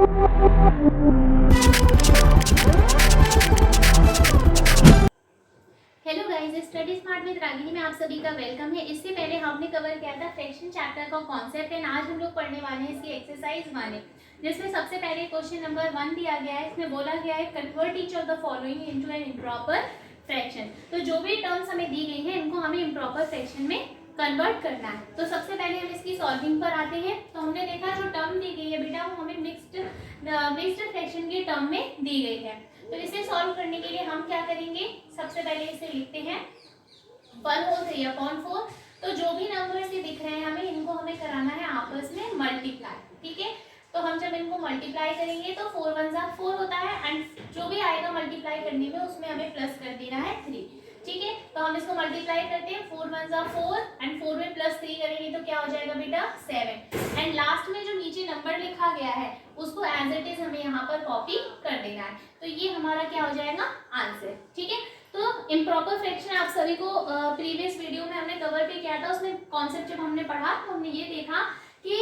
Hello guys, study smart with Ragini में आप सभी का वेलकम है। इससे पहले हमने कवर किया था फ्रैक्शन चैप्टर का कॉन्सेप्ट एंड आज हम लोग पढ़ने वाले हैं इसकी एक्सरसाइज 1, जिसमें सबसे पहले क्वेश्चन नंबर 1 दिया गया है। इसमें बोला गया है convert each of the following into an improper fraction. तो जो भी टर्म्स हमें दी गई हैं इनको हमें इम्प्रॉपर फ्रैक्शन में कन्वर्ट करना है। तो सबसे पहले हम इसकी सॉल्विंग पर आते हैं। तो हमने देखा जो टर्म दी गई है बेटा वो हमें मिक्स्ड फ्रैक्शन के टर्म में दी गई है। तो इसे सॉल्व करने के लिए हम क्या करेंगे, सबसे पहले इसे लिखते हैं 1 होल 3/4। तो जो भी नंबर्स ये दिख रहे हैं हमें कराना है आपस में मल्टीप्लाई। ठीक है, तो हम जब इनको मल्टीप्लाई करेंगे तो 4 1 जा 4 होता है एंड जो भी आएगा मल्टीप्लाई करने में उसमें हमें प्लस कर देना है 3। ठीक है, तो हम इसको मल्टीप्लाई करते हैं 4 1 जा 4 एंड 4 में प्लस 3 करेंगे तो क्या हो जाएगा बेटा 7। एंड लास्ट में जो नीचे नंबर लिखा गया है उसको एज इट इज हमें यहाँ पर कॉपी कर देना है। तो ये हमारा क्या हो जाएगा आंसर। ठीक है, तो इम्प्रॉपर फ्रैक्शन आप सभी को प्रीवियस वीडियो में हमने कवर भी किया था। उसमें कॉन्सेप्ट जब हमने पढ़ा तो हमने ये देखा कि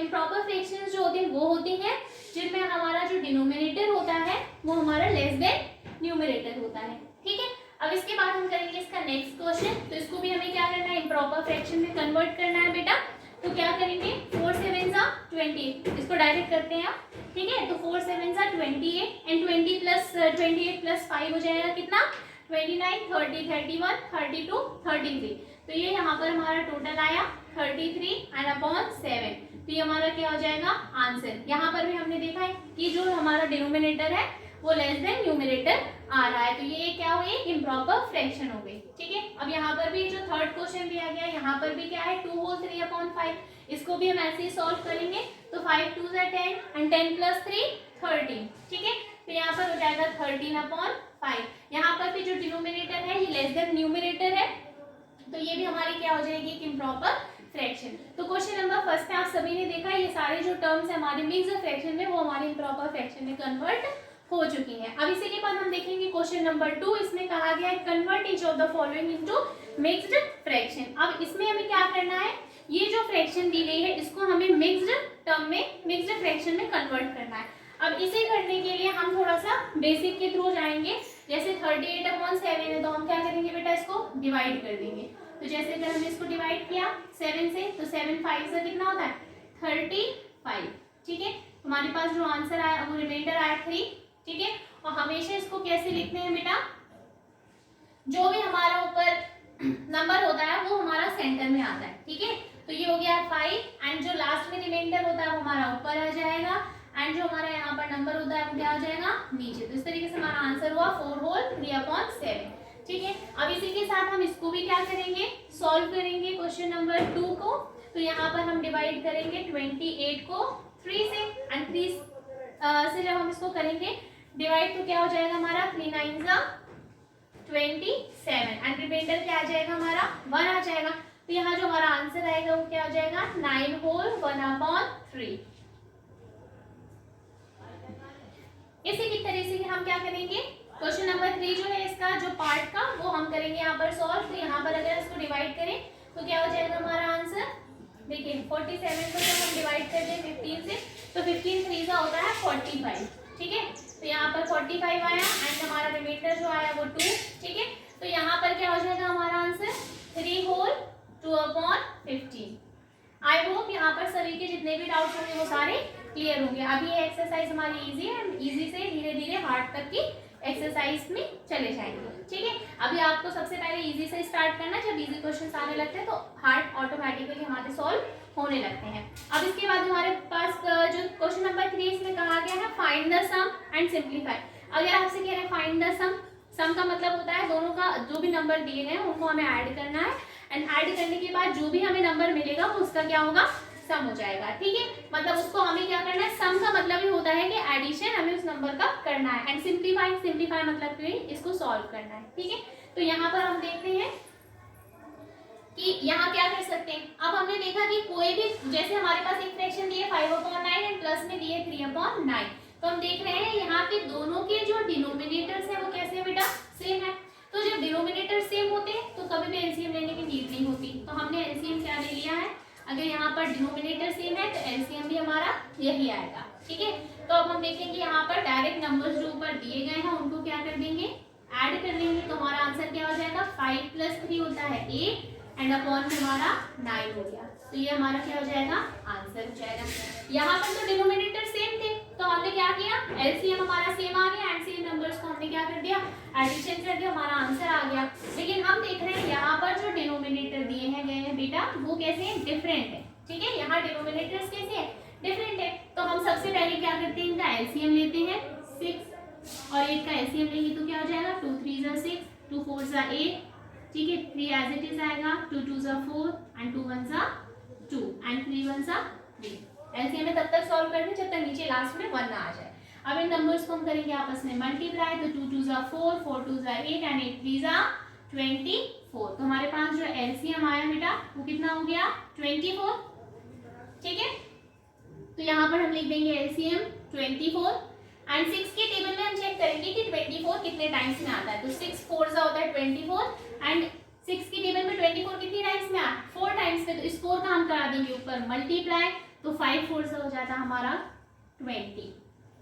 इम्प्रॉपर फ्रैक्शंस जो होते हैं वो होती हैं जिनमें हमारा जो डिनोमिनेटर होता है वो हमारा लेस देन न्यूमरेटर होता है। ठीक है, अब इसके बाद हम करेंगे इसका नेक्स्ट क्वेश्चन। तो इसको भी हमें क्या करना है, इम्प्रॉपर फ्रैक्शन में कन्वर्ट करना है बेटा। तो क्या करेंगे 4 7 जा 28, इसको डायरेक्ट करते हैं आप। ठीक है, तो 4 7 जा 28 एंड 28 प्लस 5 हो जाएगा कितना 29 30 31 32 33। तो ये यहाँ पर हमारा टोटल आया 33 एंड अपॉन 7। तो ये हमारा क्या हो जाएगा आंसर। यहाँ पर भी हमने देखा है कि जो हमारा डिनोमिनेटर है वो लेस देन न्यूमरेटर आ रहा है। तो ये क्या हुई इम्प्रॉपर फ्रैक्शन हो गई। ठीक है, अब यहाँ पर भी जो थर्ड क्वेश्चन दिया गया है यहाँ पर भी क्या है 2 होल 3/5। इसको भी हम ऐसे ही सॉल्व करेंगे। तो 5 2 जा 10 एंड 10 प्लस 3 13। ठीक है, तो यहाँ पर हो जाएगा 13/5। यहाँ पर भी जो डिनोमिनेटर है ये लेस देन न्यूमरेटर है तो ये भी हमारी क्या हो जाएगी एक इम्प्रॉपर फ्रैक्शन। तो क्वेश्चन नंबर फर्स्ट में आप सभी ने देखा ये सारे जो टर्म्स है हमारे मिक्स्ड फ्रैक्शन में वो हमारे इम्प्रॉपर फ्रैक्शन में कन्वर्ट हो चुकी हैं। अब इसी के बाद हम देखेंगे क्वेश्चन नंबर 2। इसमें कहा गया है convert each of the following into mixed fraction. अब इसमें हमें क्या करना है, ये जो फ्रैक्शन दी गई है इसको हमें मिक्स्ड टर्म में मिक्स्ड फ्रैक्शन में कन्वर्ट करना है। अब इसे करने के लिए हम थोड़ा सा बेसिक के थ्रू जाएंगे। जैसे 38/7 है तो हम क्या करेंगे बेटा इसको डिवाइड कर देंगे। तो जैसे अगर हमने इसको डिवाइड किया 7 से तो 7 5 से कितना होता है 35। ठीक है, हमारे पास जो आंसर आया वो रिमाइंडर आया 3। ठीक है, और हमेशा इसको कैसे लिखते हैं बेटा, जो भी हमारा ऊपर नंबर होता है वो हमारा सेंटर में आता है। ठीक है, तो ये हो गया 5 एंड जो लास्ट में रिमाइंडर होता है वो हमारा ऊपर आ जाएगा एंड जो हमारा यहाँ पर नंबर होता है वो क्या आ जाएगा नीचे। तो इस तरीके से हमारा आंसर हुआ 4 होल 3/7। ठीक है, अब इसी के साथ हम इसको भी क्या करेंगे सॉल्व करेंगे क्वेश्चन नंबर 2 को। तो यहाँ पर हम डिवाइड करेंगे 28 को 3 से एंड 3 से जब हम इसको करेंगे डिवाइड तो क्या हो जाएगा हमारा 3 9 जा 27 एंड रिमाइंडर क्या आ जाएगा हमारा 1 आ जाएगा। तो यहाँ जो हमारा आंसर आएगा वो क्या हो जाएगा 9 होल 1/3। इसी की तरह से हम क्या करेंगे क्वेश्चन नंबर 3 जो है इसका जो पार्ट का वो हम करेंगे यहाँ पर सॉल्व। तो यहाँ पर अगर इसको डिवाइड करें तो क्या हो जाएगा हमारा आंसर, देखिए 47 को जब हम डिवाइड कर दें 15 से तो 15 3 का होता है 45। ठीक है, तो यहाँ पर 45 आया एंड हमारा रिमाइंडर जो आया वो 2। ठीक है, तो यहाँ पर क्या हो जाएगा हमारा आंसर 3 होल 2/15। आई होप यहाँ पर सभी के जितने भी डाउट्स होंगे वो सारे क्लियर होंगे। अभी ये एक्सरसाइज हमारी इजी है, इजी से धीरे धीरे हार्ड तक की एक्सरसाइज में चले जाएंगे। ठीक है, अभी आपको सबसे पहले इजी से स्टार्ट करना है। जब इजी क्वेश्चन आने लगते हैं तो हार्ड ऑटोमेटिकली हमारे सॉल्व होने लगते हैं। अब इसके बाद हमारे पास जो क्वेश्चन नंबर 3 इसमें कहा गया है find the sum and simplify. अगर आपसे कह रहे हैं फाइंड द सम का मतलब होता है दोनों का जो भी नंबर दिए गए हैं उनको हमें ऐड करना है एंड ऐड करने के बाद जो भी हमें नंबर मिलेगा वो उसका क्या होगा सम हो जाएगा। ठीक है, मतलब उसको हमें क्या करना है, सम का मतलब ही होता है कि एडिशन हमें उस नंबर का करना है एंड सिंप्लीफाई मतलब कि इसको सॉल्व करना है। ठीक है, तो यहाँ पर हम देखते हैं कि यहाँ क्या कर सकते हैं। अब हमने देखा कि कोई भी जैसे हमारे पास एक फ्रैक्शन दिए 5/9 एंड प्लस में दिए 3/9। तो हम देख रहे हैं यहाँ पे दोनों के जो डिनोमिनेटर्स है वो कैसे है बेटा सेम है। तो जब डिनोमिनेटर सेम होते हैं तो कभी भी एलसीएम लेने की नीड नहीं होती। तो हमने एलसीएम क्या ले लिया है, अगर यहाँ पर डिनोमिनेटर सेम है तो एलसीएम भी हमारा यही आएगा। ठीक है, तो अब हम देखेंगे यहाँ पर डायरेक्ट नंबर्स जो ऊपर दिए गए हैं उनको क्या कर देंगे, ऐड कर लेंगे। तो हमारा आंसर क्या हो जाएगा, 5 + 3 होता है 8 एंड अपॉन में हमारा 9 हो गया। तो ये हमारा क्या हो जाएगा, आंसर हो जाएगा। यहाँ पर तो डिनोमिनेटर सेम थे तो हमने क्या किया, एलसीएम हमारा सेम आ गया एंड सेम नंबर्स को हमने क्या कर दिया, एडिशन कर दिया, हमारा आंसर आ गया। लेकिन हम देख रहे हैं यहाँ पर जो डिनोमिनेटर दिए हैं गए हैं बेटा वो कैसे हैं, डिफरेंट है। ठीक है, यहाँ डिनोमिनेटर्स कैसे है, डिफरेंट है। तो हम सबसे पहले क्या करते हैं, इनका एलसीएम लेते हैं 6 और 8 का एलसीएम लेंगे तो क्या हो जाएगा, 2 3 = 6, 2 4 = 8, ठीक है, 3 एज इट इज आएगा, 2 2 = 4 एंड 2 1 = 2 एंड 3 1 = 3। एलसीएम में तब तक सॉल्व करते जब तक नीचे लास्ट में 1 ना आ जाए। अब इन नंबर्स को हम करेंगे आपस में मल्टीप्लाई, तो 2 2 = 4, 4 2 = 8 एंड 8 3 = 24। तो हमारे पास जो एलसीएम आया बेटा वो कितना हो गया, 24। ठीक है, तो यहाँ पर हम लिख देंगे एलसीएम 24 एंड 6 के टेबल में हम चेक करेंगे कि 24 कितने टाइम्स में आता है। तो 6 4 होता है 24 एंड 6 के टेबल में 24 कितनी टाइम्स में आता है, 4 टाइम्स में। तो इस 4 का हम करा देंगे ऊपर मल्टीप्लाई, तो 5 4 हो जाता है हमारा 20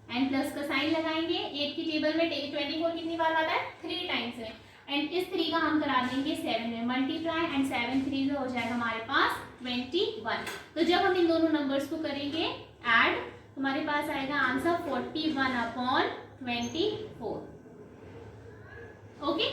एंड प्लस का साइन लगाएंगे। 8 की टेबल में 24 कितनी बार आता है, 3 टाइम्स में एंड इस 3 का हम करा देंगे 7 में मल्टीप्लाई एंड 7 3 हो जाएगा हमारे पास 21। तो जब हम इन दोनों नंबर्स को करेंगे ऐड हमारे पास आएगा आंसर 41/24। ओके,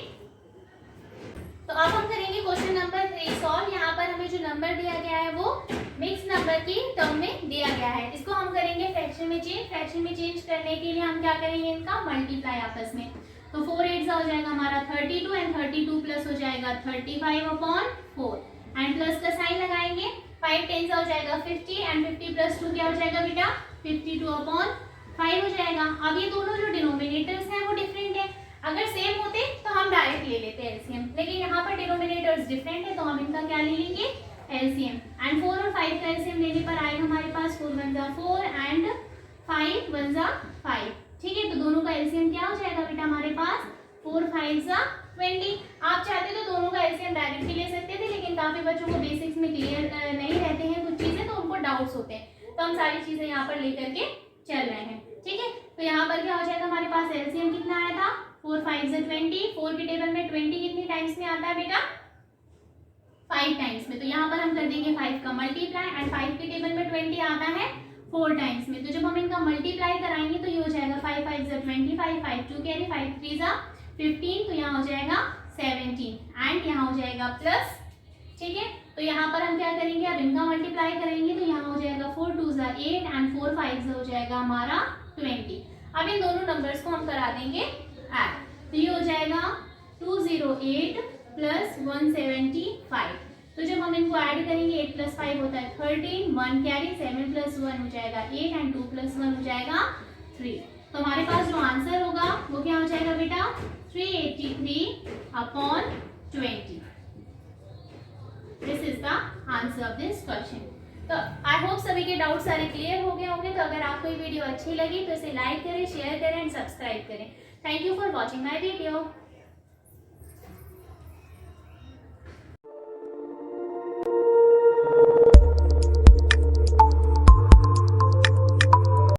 तो अब हम करेंगे क्वेश्चन नंबर 3 सॉल्व। यहाँ पर हमें जो नंबर दिया गया है वो मिक्स नंबर की टर्म में दिया गया है। इसको हम करेंगे फ्रैक्शन में चेंज। फ्रैक्शन में चेंज करने के लिए हम क्या करेंगे, इनका मल्टीप्लाई आपस में। तो 4 8 हो जाएगा हमारा 32 एंड 32 प्लस हो जाएगा 35/4 एंड प्लस का साइन लगाएंगे। 5 10 हो जाएगा 50 एंड 50 + 2 क्या हो जाएगा बेटा, 52/5 हो जाएगा। अब ये दोनों जो डिनोमिनेटर्स हैं वो डिफरेंट है। अगर सेम होते तो हम डायरेक्ट ले लेते एलसीएम, लेकिन यहाँ पर डिनोमिनेटर्स डिफरेंट है तो हम इनका क्या ले लेंगे, एलसीएम। एंड 4 और 5 का एलसीएम लेने पर आएगा हमारे पास 4 1 = 4 एंड 5 1 = 5। ठीक है, तो दोनों का एलसीएम क्या हो जाएगा बेटा हमारे पास 4 5 = 20। आप चाहते तो दोनों का एलसीएम डायरेक्ट भी ले सकते थे, लेकिन काफी बच्चों को बेसिक्स में क्लियर नहीं रहते हैं कुछ चीजें, तो उनको डाउट्स होते हैं, तो हम सारी चीजें यहाँ पर लेकर के चल रहे हैं। ठीक है, तो यहाँ पर क्या हो जाएगा हमारे पास एलसीएम कितना आया था, 4 5 = 20। 4 के टेबल में 20 कितनी टाइम्स में आता है बेटा, 5 टाइम्स में। तो यहाँ पर हम कर देंगे 5 का मल्टीप्लाई एंड 5 के टेबल में 20 आता है 4 टाइम्स में। तो जब हम इनका मल्टीप्लाई कराएंगे तो ये हो जाएगा 5 5 = 25, 5 2 कैरी, 5 3 = 15, तो यहाँ हो जाएगा 17 एंड यहाँ हो जाएगा प्लस। ठीक है, तो यहाँ पर हम क्या करेंगे, अब इनका मल्टीप्लाई करेंगे तो यहाँ हो जाएगा 4 2 = 8 एंड 4 5 हो जाएगा हमारा 20। अब इन दोनों नंबर्स को हम करा देंगे ऐड, तो ये हो जाएगा 208 + 175। तो जब हम इनको ऐड करेंगे 8 + 5 होता है 13, 1 कैरी, 7 + 1 हो जाएगा 8 एंड 2 + 1 हो जाएगा 3। तो हमारे पास जो आंसर होगा वो क्या हो जाएगा बेटा, 383/20। This is the answer of this question. तो आई होप सभी के डाउट सारे क्लियर हो गए होंगे। तो अगर आपको ये वीडियो अच्छी लगी तो इसे लाइक करें, शेयर करें एंड सब्सक्राइब करें। Thank you for watching my video.